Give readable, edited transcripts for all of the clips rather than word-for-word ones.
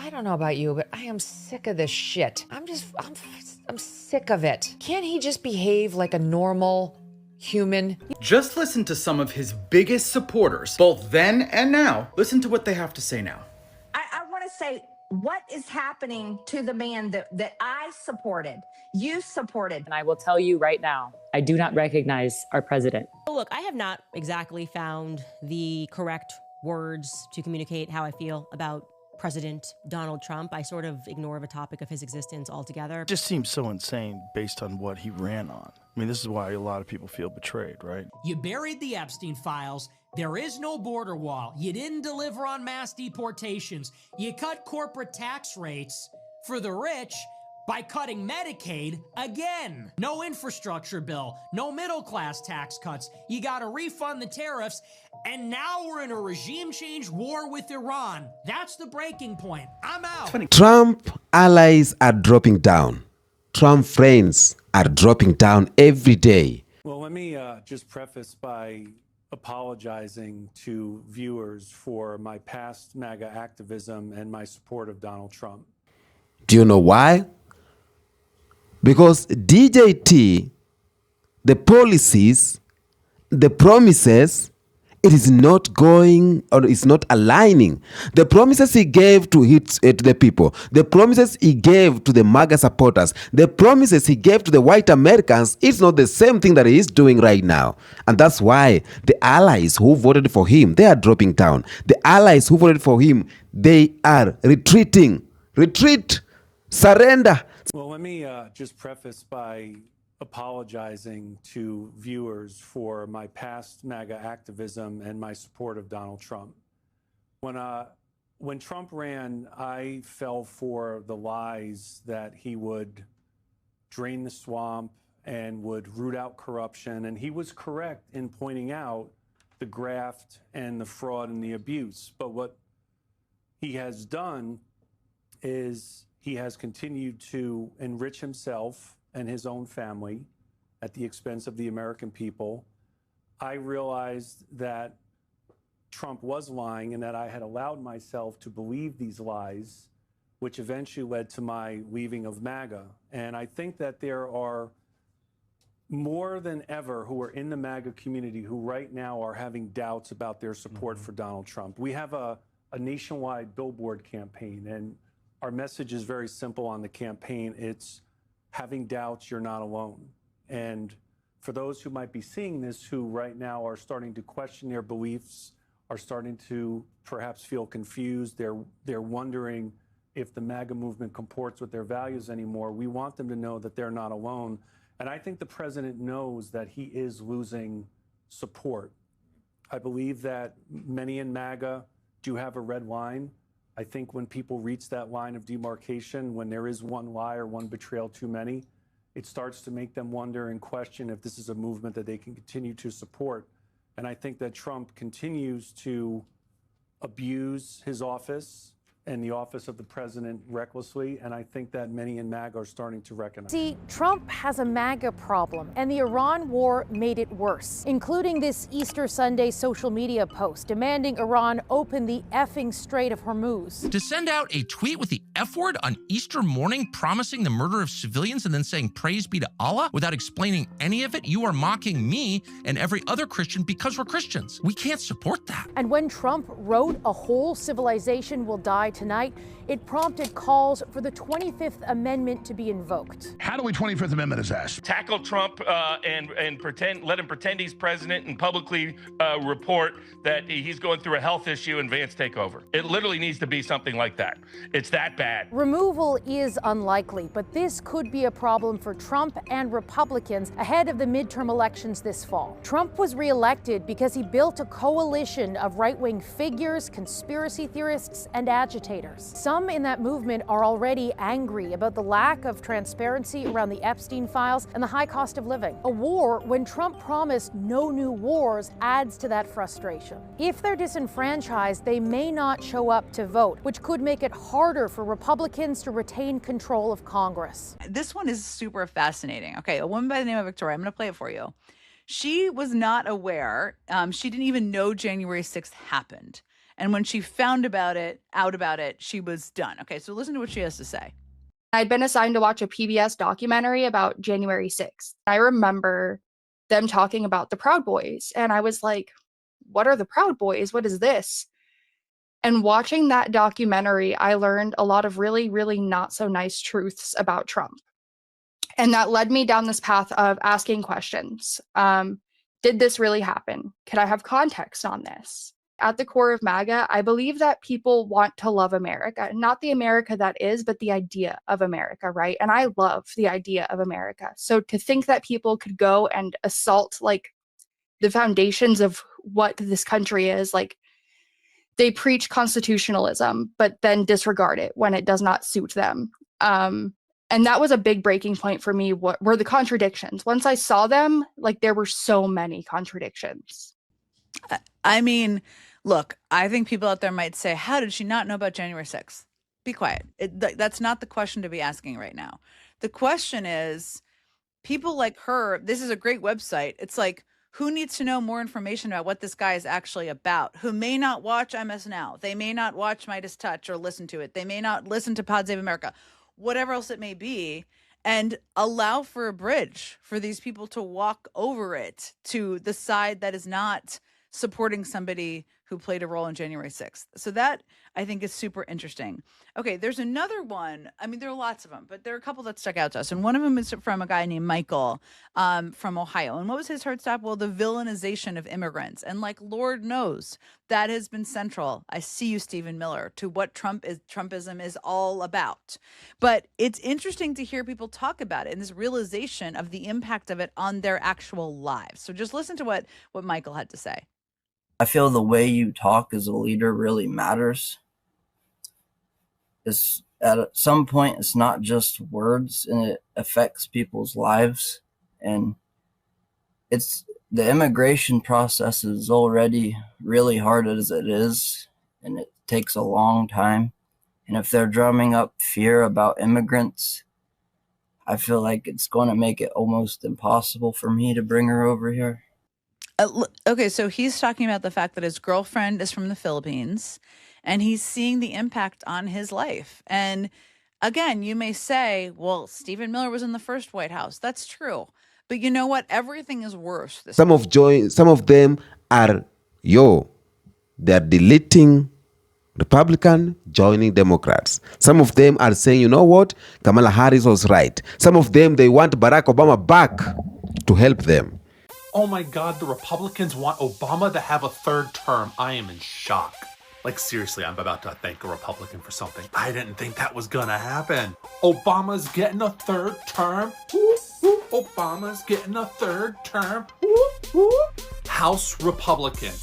I don't know about you, but I am sick of this shit. I'm sick of it. Can't he just behave like a normal human? Just listen to some of his biggest supporters, both then and now. Listen to what they have to say now. I want to say, what is happening to the man that I supported, you supported? And I will tell you right now, I do not recognize our president. Look, I have not exactly found the correct words to communicate how I feel about President Donald Trump. I sort of ignore the topic of his existence altogether. It just seems so insane based on what he ran on. I mean, this is why a lot of people feel betrayed, right? You buried the Epstein files. There is no border wall. You didn't deliver on mass deportations. You cut corporate tax rates for the rich by cutting Medicaid again. No infrastructure bill, no middle class tax cuts. You got to refund the tariffs. And now we're in a regime change war with Iran. That's the breaking point. I'm out. Trump allies are dropping down. Trump friends are dropping down every day. Well, let me just preface by apologizing to viewers for my past MAGA activism and my support of Donald Trump. Do you know why? Because DJT, the policies, the promises, it is not going or it's not aligning. The promises he gave to the people, the promises he gave to the MAGA supporters, the promises he gave to the white Americans, it's not the same thing that he is doing right now. And that's why the allies who voted for him, they are dropping down. The allies who voted for him, they are retreating. Retreat, surrender. Well, let me just preface by apologizing to viewers for my past MAGA activism and my support of Donald Trump. When Trump ran, I fell for the lies that he would drain the swamp and would root out corruption. And he was correct in pointing out the graft and the fraud and the abuse. But what he has done is he has continued to enrich himself and his own family at the expense of the American people. I realized that Trump was lying and that I had allowed myself to believe these lies, which eventually led to my leaving of MAGA. And I think that there are more than ever who are in the MAGA community who right now are having doubts about their support for Donald Trump. We have a nationwide billboard campaign, and our message is very simple on the campaign. It's having doubts, you're not alone. And for those who might be seeing this, who right now are starting to question their beliefs, are starting to perhaps feel confused, they're wondering if the MAGA movement comports with their values anymore, we want them to know that they're not alone. And I think the president knows that he is losing support. I believe that many in MAGA do have a red line. I think when people reach that line of demarcation, when there is one lie or one betrayal too many, it starts to make them wonder and question if this is a movement that they can continue to support. And I think that Trump continues to abuse his office and the office of the president recklessly, and I think that many in MAGA are starting to recognize. See, Trump has a MAGA problem, and the Iran war made it worse, including this Easter Sunday social media post demanding Iran open the effing Strait of Hormuz. To send out a tweet with the F word on Easter morning promising the murder of civilians and then saying praise be to Allah without explaining any of it, you are mocking me and every other Christian because we're Christians. We can't support that. And when Trump wrote a whole civilization will die tonight, it prompted calls for the 25th Amendment to be invoked. How do we 25th Amendment his ass? Tackle Trump and pretend, let him pretend he's president and publicly report that he's going through a health issue and Vance take over. It literally needs to be something like that. It's that bad. Removal is unlikely, but this could be a problem for Trump and Republicans ahead of the midterm elections this fall. Trump was reelected because he built a coalition of right-wing figures, conspiracy theorists, and agitators. Some in that movement are already angry about the lack of transparency around the Epstein files and the high cost of living. A war, when Trump promised no new wars, adds to that frustration. If they're disenfranchised, they may not show up to vote, which could make it harder for Republicans to retain control of Congress. This one is super fascinating. Okay, a woman by the name of Victoria, I'm going to play it for you. She was not aware. She didn't even know January 6th happened. And when she found out about it, she was done. Okay, so listen to what she has to say. I'd been assigned to watch a PBS documentary about January 6th. I remember them talking about the Proud Boys, and I was like, what are the Proud Boys? What is this? And watching that documentary, I learned a lot of really, really not so nice truths about Trump. And that led me down this path of asking questions. Did this really happen? Could I have context on this? At the core of MAGA, I believe that people want to love America, not the America that is, but the idea of America, right? And I love the idea of America. So to think that people could go and assault like the foundations of what this country is, like they preach constitutionalism, but then disregard it when it does not suit them. And that was a big breaking point for me. What were the contradictions? Once I saw them, like there were so many contradictions. I mean, look, I think people out there might say, how did she not know about January 6th? Be quiet. That's not the question to be asking right now. The question is, people like her, this is a great website. It's like, who needs to know more information about what this guy is actually about? Who may not watch MS Now. They may not watch Midas Touch or listen to it. They may not listen to Pod Save America, whatever else it may be, and allow for a bridge for these people to walk over it to the side that is not supporting somebody who played a role in January 6th. So that, I think, is super interesting. Okay, there's another one. I mean, there are lots of them, but there are a couple that stuck out to us. And one of them is from a guy named Michael from Ohio. And what was his hard stop? Well, the villainization of immigrants. And like, Lord knows, that has been central. I see you, Stephen Miller, to what Trumpism is all about. But it's interesting to hear people talk about it and this realization of the impact of it on their actual lives. So just listen to what Michael had to say. I feel the way you talk as a leader really matters. It's at some point, it's not just words, and it affects people's lives. And it's the immigration process is already really hard as it is, and it takes a long time. And if they're drumming up fear about immigrants, I feel like it's going to make it almost impossible for me to bring her over here. Okay, so he's talking about the fact that his girlfriend is from the Philippines and he's seeing the impact on his life. And again, you may say, well, Stephen Miller was in the first White House. That's true. But you know what? Everything is worse. Some of them are, they're deleting Republican, joining Democrats. Some of them are saying, you know what? Kamala Harris was right. Some of them, they want Barack Obama back to help them. Oh my God, the Republicans want Obama to have a third term. I am in shock. Like, seriously, I'm about to thank a Republican for something. I didn't think that was gonna happen. Obama's getting a third term. Obama's getting a third term. House Republican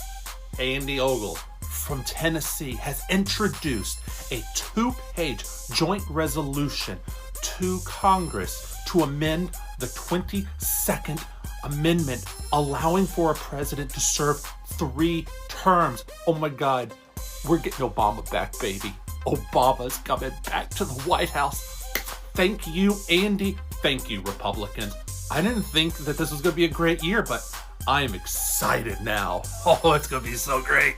Andy Ogle from Tennessee has introduced a 2-page joint resolution to Congress to amend the 22nd Amendment, allowing for a president to serve 3 terms. Oh my God, we're getting Obama back, baby. Obama's coming back to the White House. Thank you, Andy. Thank you, Republicans. I didn't think that this was going to be a great year, but I am excited now. Oh, it's going to be so great.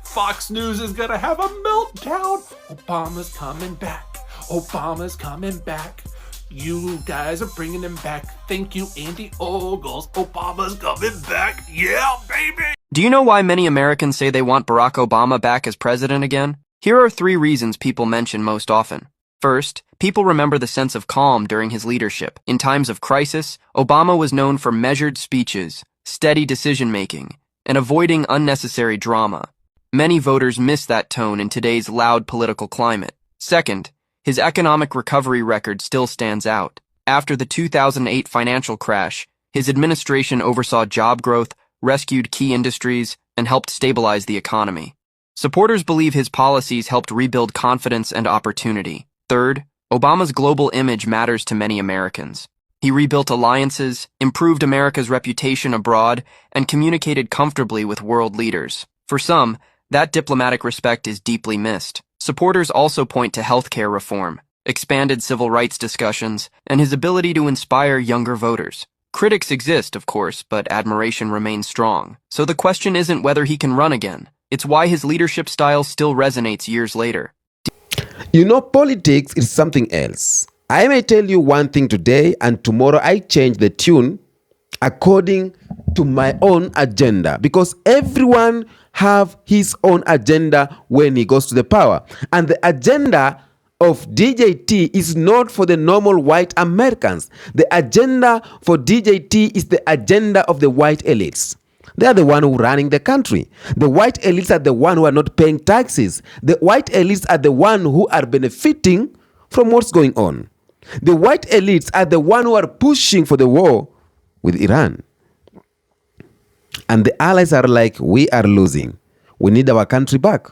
Fox News is going to have a meltdown. Obama's coming back. Obama's coming back. You guys are bringing him back. Thank you, Andy Ogles. Obama's coming back. Yeah, baby. Do you know why many Americans say they want Barack Obama back as president again? Here are 3 reasons people mention most often. First, people remember the sense of calm during his leadership. In times of crisis, Obama was known for measured speeches, steady decision-making, and avoiding unnecessary drama. Many voters miss that tone in today's loud political climate. Second, his economic recovery record still stands out. After the 2008 financial crash, his administration oversaw job growth, rescued key industries, and helped stabilize the economy. Supporters believe his policies helped rebuild confidence and opportunity. Third, Obama's global image matters to many Americans. He rebuilt alliances, improved America's reputation abroad, and communicated comfortably with world leaders. For some, that diplomatic respect is deeply missed. Supporters also point to healthcare reform, expanded civil rights discussions, and his ability to inspire younger voters. Critics exist, of course, but admiration remains strong. So the question isn't whether he can run again, It's why his leadership style still resonates years later. You know, politics is something else. I may tell you one thing today, and tomorrow I change the tune according to my own agenda, because everyone have his own agenda when he goes to the power. And the agenda of DJT is not for the normal white Americans. The agenda for DJT is the agenda of the white elites. They are the one who are running the country. The white elites are the one who are not paying taxes. The white elites are the one who are benefiting from what's going on. The white elites are the one who are pushing for the war with Iran. And the allies are like, we are losing. We need our country back.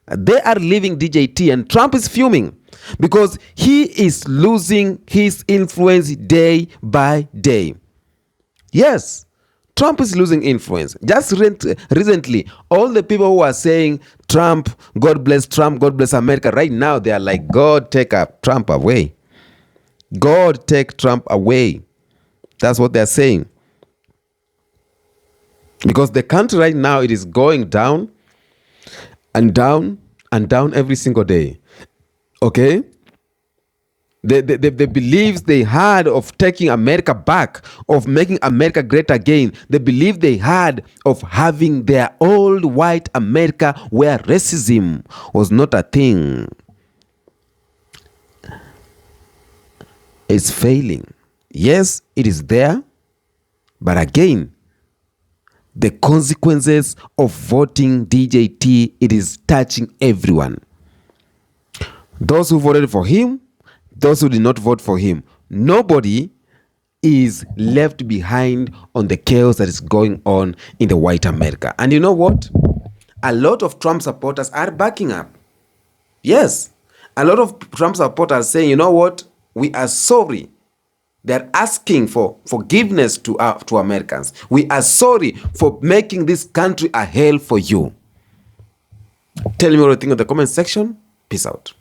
They are leaving DJT, and Trump is fuming because he is losing his influence day by day. Yes, Trump is losing influence. Just recently, all the people who are saying Trump, God bless Trump, God bless America, right now they are like, God take Trump away. God take Trump away. That's what they're saying. Because the country right now, it is going down and down and down every single day. Okay? The beliefs they had of taking America back, of making America great again, the belief they had of having their old white America where racism was not a thing, is failing. Yes, it is there, but again, the consequences of voting DJT, it is touching everyone. Those who voted for him, those who did not vote for him. Nobody is left behind on the chaos that is going on in the white America. And you know what? A lot of Trump supporters are backing up. Yes, a lot of Trump supporters are saying, you know what? We are sorry. They're asking for forgiveness to Americans. We are sorry for making this country a hell for you. Tell me what you think in the comment section. Peace out.